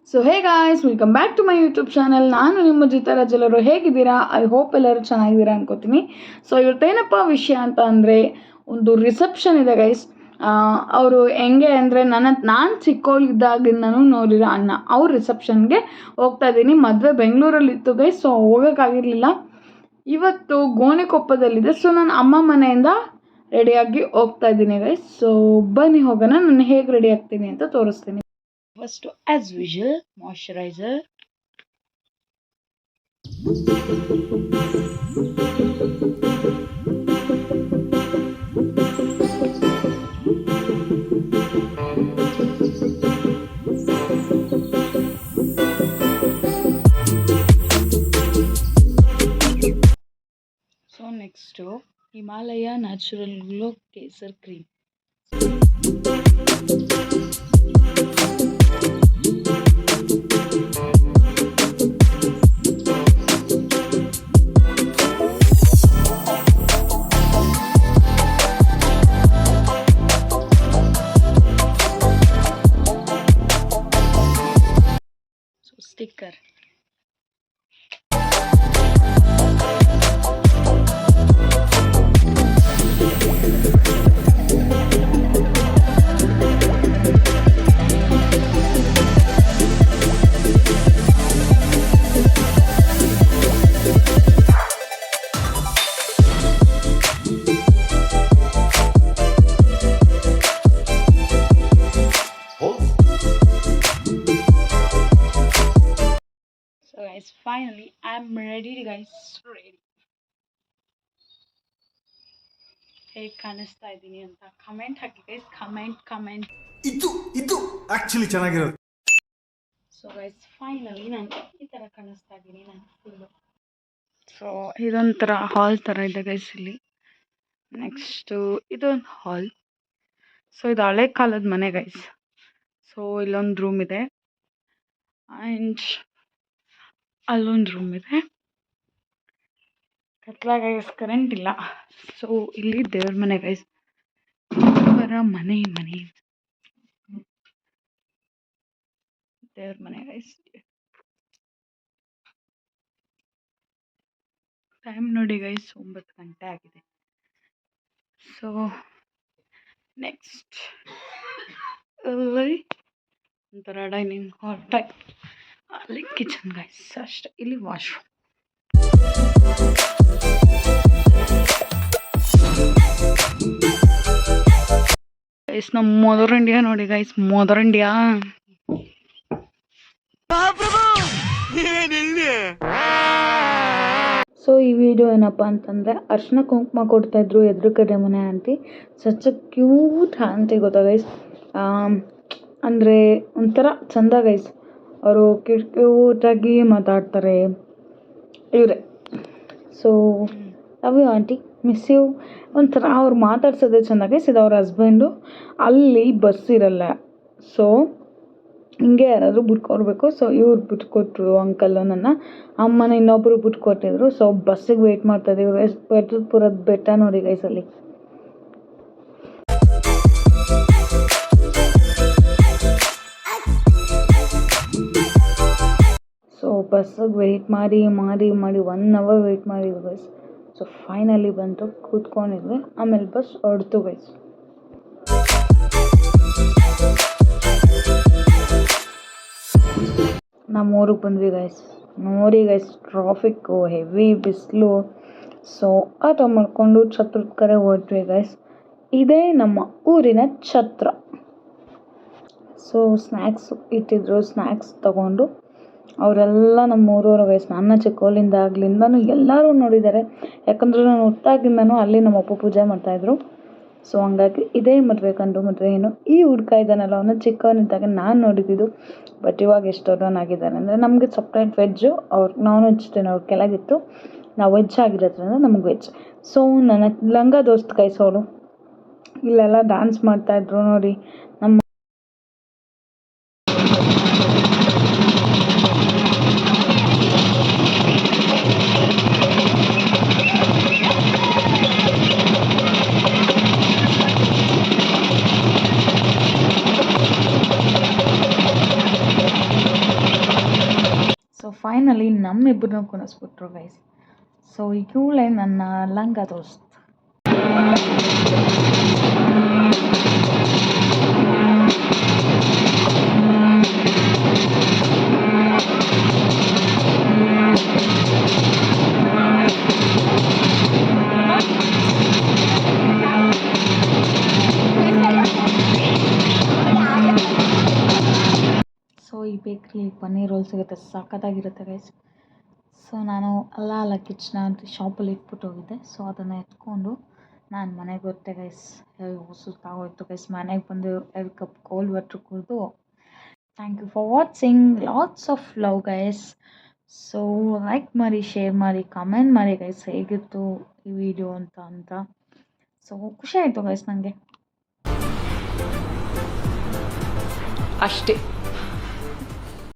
So hey guys, welcome back to my YouTube channel. ನಾನು ನಿಮ್ಮ ಜಿತರಾಜ್. ಎಲ್ಲರೂ ಹೇಗಿದ್ದೀರಾ? ಐ ಹೋಪ್ ಎಲ್ಲರೂ ಚೆನ್ನಾಗಿದ್ದೀರಾ ಅನ್ಕೋತೀನಿ. ಸೊ ಇವತ್ತೇನಪ್ಪ ವಿಷಯ ಅಂತ ಅಂದರೆ, ಒಂದು ರಿಸೆಪ್ಷನ್ ಇದೆ ಗೈಸ್. ಅವರು ಹೆಂಗೆ ಅಂದರೆ, ನಾನು ಚಿಕ್ಕವಳಿದ್ದಾಗಿಂದನೂ ನೋಡಿರೋ ಅಣ್ಣ ಅವ್ರ ರಿಸೆಪ್ಷನ್ಗೆ ಹೋಗ್ತಾ ಇದ್ದೀನಿ. ಮದುವೆ ಬೆಂಗಳೂರಲ್ಲಿತ್ತು ಗೈಸ್, ಸೊ ಹೋಗೋಕ್ಕಾಗಿರಲಿಲ್ಲ. ಇವತ್ತು ಗೋಣಿಕೊಪ್ಪದಲ್ಲಿದೆ. ಸೊ ನಾನು ಅಮ್ಮ ಮನೆಯಿಂದ ರೆಡಿಯಾಗಿ ಹೋಗ್ತಾ ಇದ್ದೀನಿ ಗೈಸ್. ಸೊ ಬನ್ನಿ ಹೋಗೋಣ. ನಾನು ಹೇಗೆ ರೆಡಿ ಆಗ್ತೀನಿ ಅಂತ ತೋರಿಸ್ತೀನಿ. First, as usual, moisturizer. So next, Himalaya Natural Glow Kesar Cream. Sticker. Finally, I'm ready guys. Ready. ಹೇಗೆ ಕಾಣಿಸ್ತಾ ಇದ್ದೀನಿ ಅಂತ ಕಮೆಂಟ್ ಹಾಕಿ ಗೈಸ್. ಕಮೆಂಟ್ ಇದು ಆಕ್ಚುಲಿ ಚೆನ್ನಾಗಿರೋದು. ಸೊ ಗೈಸ್, ಫೈನಲಿ ನಾನು ಈ ಥರ ಕಾಣಿಸ್ತಾ ಇದ್ದೀನಿ. ನಾನು ಫುಲ್ಲು ಸೊ ಇದೊಂಥರ ಹಾಲ್ ಥರ ಇದೆ ಗೈಸ್ ಇಲ್ಲಿ. ನೆಕ್ಸ್ಟು ಇದೊಂದು ಹಾಲ್. ಸೊ ಇದು ಹಳೆ ಕಾಲದ ಮನೆ ಗೈಸ್. ಸೊ ಇಲ್ಲೊಂದು ರೂಮ್ ಇದೆ ಆ್ಯಂಡ್ ಅಲ್ಲೊಂದು ರೂಮ್ ಇದೆ. ಕತ್ಲಾಗ ಗೈಸ್, ಕರೆಂಟ್ ಇಲ್ಲ. ಸೊ ಇಲ್ಲಿ ದೇವ್ರ ಮನೆ ಗೈಸ್. ದೇವರ ಮನೆ ದೇವ್ರ ಮನೆ ಗೈಸ್. ಟೈಮ್ ನೋಡಿ ಗೈಸ್, 9 ಗಂಟೆ ಆಗಿದೆ. ಸೊ ನೆಕ್ಸ್ಟ್ ಅಲ್ಲಿ ಒಂಥರ ಡೈನಿಂಗ್ ಹಾಲ್ ಟೈಪ್, ಅಲ್ಲಿ ಕಿಚನ್ ಗೈಸ್ ಅಷ್ಟೇ. ಇಲ್ಲಿ ವಾಶ್ರೂಮ್. ಗೈಸ್ ನಮ್ಮ ಮದರ್ ಇಂಡಿಯಾ ನೋಡಿ ಗೈಸ್, ಮದರ್ ಇಂಡಿಯಾ. ಸೊ ಈ ವಿಡಿಯೋ ಏನಪ್ಪ ಅಂತಂದರೆ, ಅರ್ಶಿನ ಕುಂಕುಮ ಕೊಡ್ತಾಯಿದ್ರು ಎದುರು ಕಡೆ ಮನೆ aunty. Such a cute aunty ಗೊತ್ತಾ ಗೈಸ್. ಅಂದರೆ ಒಂಥರ ಚಂದ ಗೈಸ್. ಅವರು ಕ್ಯೂಟಾಗಿ ಮಾತಾಡ್ತಾರೆ ಇವರೇ. So love you aunty, miss you. ಒಂಥರ ಅವ್ರು ಮಾತಾಡ್ಸೋದೇ ಚೆಂದ ಗೈಸ್. ಇದು ಅವ್ರ ಹಸ್ಬೆಂಡು. ಅಲ್ಲಿ ಬಸ್ ಇರಲ್ಲ, ಸೊ ಹಿಂಗೆ ಯಾರಾದರೂ ಬಿಟ್ಕೊಡ್ಬೇಕು. ಸೊ ಇವ್ರು ಬಿಟ್ಕೊಟ್ರು ಅಂಕಲ್ಲು. ನನ್ನ ಅಮ್ಮನ ಇನ್ನೊಬ್ಬರು ಬಿಟ್ಕೊಟ್ಟಿದ್ರು. ಸೊ ಬಸ್ಸಿಗೆ ವೆಯ್ಟ್ ಮಾಡ್ತಾಯಿದ್ದೀವಿ ಗೈಸ್. ಪೆಟ್ರೋಲ್ಪುರದ ಬೆಟ್ಟ ನೋಡಿ ಗೈಸ್ ಅಲ್ಲಿ. ಸೊ ಬಸ್ಸಿಗೆ ವೆಯ್ಟ್ ಮಾಡಿ 1 ಅವರ್ ವೆಯ್ಟ್ ಮಾಡಿದ್ವಿ ಗೈಸ್. ಸೊ ಫೈನಲಿ ಬಂತು, ಕೂತ್ಕೊಂಡಿದ್ವಿ. ಆಮೇಲೆ ಬಸ್ ಹೊರಡ್ತು ಗೈಸ್. ನಮ್ಮ ಊರಿಗೆ ಬಂದ್ವಿ ಗೈಸ್. ನೋಡಿ ಗೈಸ್, ಟ್ರಾಫಿಕ್ಕು, ಹೆವಿ ಬಿಸಿಲು. ಸೊ ಆಟೋ ಮಾಡ್ಕೊಂಡು ಛತ್ರದ ಕಡೆ ಹೊರಟ್ವಿ ಗೈಸ್. ಇದೇ ನಮ್ಮ ಊರಿನ ಛತ್ರ. ಸೊ ಸ್ನ್ಯಾಕ್ಸ್ ಇಟ್ಟಿದ್ರು, ಸ್ನ್ಯಾಕ್ಸ್ ತಗೊಂಡು ಅವರೆಲ್ಲ ನಮ್ಮ ಊರವರು ಗೈಸ್. ನನ್ನ ಚಿಕ್ಕವಳಿಂದಾಗ್ಲಿಂದನೂ ಎಲ್ಲರೂ ನೋಡಿದ್ದಾರೆ. ಯಾಕಂದರೆ ನಾನು ಹುಟ್ಟಾಗಿಂದನೂ ಅಲ್ಲಿ ನಮ್ಮ ಅಪ್ಪ ಪೂಜೆ ಮಾಡ್ತಾಯಿದ್ರು. ಸೊ ಹಂಗಾಗಿ ಇದೇ ಮದುವೆ ಏನು. ಈ ಹುಡ್ಕ ಇದ್ದಾನಲ್ಲ, ಅವನು ಚಿಕ್ಕವನಿದ್ದಾಗ ನಾನು ನೋಡಿದ್ದು. ಬಟ್ ಇವಾಗ ಎಷ್ಟು ದೊಡ್ಡವನಾಗಿದ್ದಾನೆ ಅಂದರೆ, ನಮಗೆ ಸಪ್ರೇಟ್ ವೆಜ್ಜು. ನಾನ್ ವೆಜ್ ತಿನ್ನೋರು ಕೆಳಗಿತ್ತು, ನಾವು ವೆಜ್ ಆಗಿರೋದ್ರಿಂದ ನಮಗೆ ವೆಜ್. ಸೊ ನನ್ನ ಲಂಗ ದೋಸ್ತ್ ಗೈಸ್ ಅವಳು ಇಲ್ಲೆಲ್ಲ ಡ್ಯಾನ್ಸ್ ಮಾಡ್ತಾಯಿದ್ರು ನೋಡಿ. ನಮ್ಮ ಫೈನಲಿ ನಮ್ಮಿಬ್ಬರನ್ನ ಕೊನಿಸ್ಬಿಟ್ರು ಗೈಸ್. ಸೊ ಇವಳೇ ನನ್ನ ಲಂಗ ದೋಸ್ತ್. ಸೊ ಈ ಬೇಕ್ರಿ ಪನ್ನೀರ್ ರೋಲ್ ಸಿಗುತ್ತೆ, ಸಖತ್ತಾಗಿರುತ್ತೆ ಗೈಸ್. ಸೊ ನಾನು ಅಲ್ಲ ಕಿಚನ ಅಂತ ಶಾಪಲ್ಲಿ ಇಟ್ಬಿಟ್ಟು ಹೋಗಿದ್ದೆ. ಸೊ ಅದನ್ನು ಎತ್ಕೊಂಡು ನಾನು ಮನೆಗೆ ಗೊತ್ತೆ ಗೈಸ್. ಸುತ್ತಾಗೋಯ್ತು ಗೈಸ್. ಮನೆಗೆ ಬಂದು 2 ಕಪ್ ಕೋಲ್ಡ್ ವಾಟ್ರ್ ಕುಡಿದು thank you for watching. Lots of love guys. So like ಮಾಡಿ, ಶೇರ್ ಮಾಡಿ, ಕಮೆಂಟ್ ಮಾಡಿ ಗೈಸ್ ಹೇಗಿತ್ತು ಈ ವಿಡಿಯೋ ಅಂತ. ಸೊ ಖುಷಿ ಆಯಿತು ಗೈಸ್ ನನಗೆ ಅಷ್ಟೇ.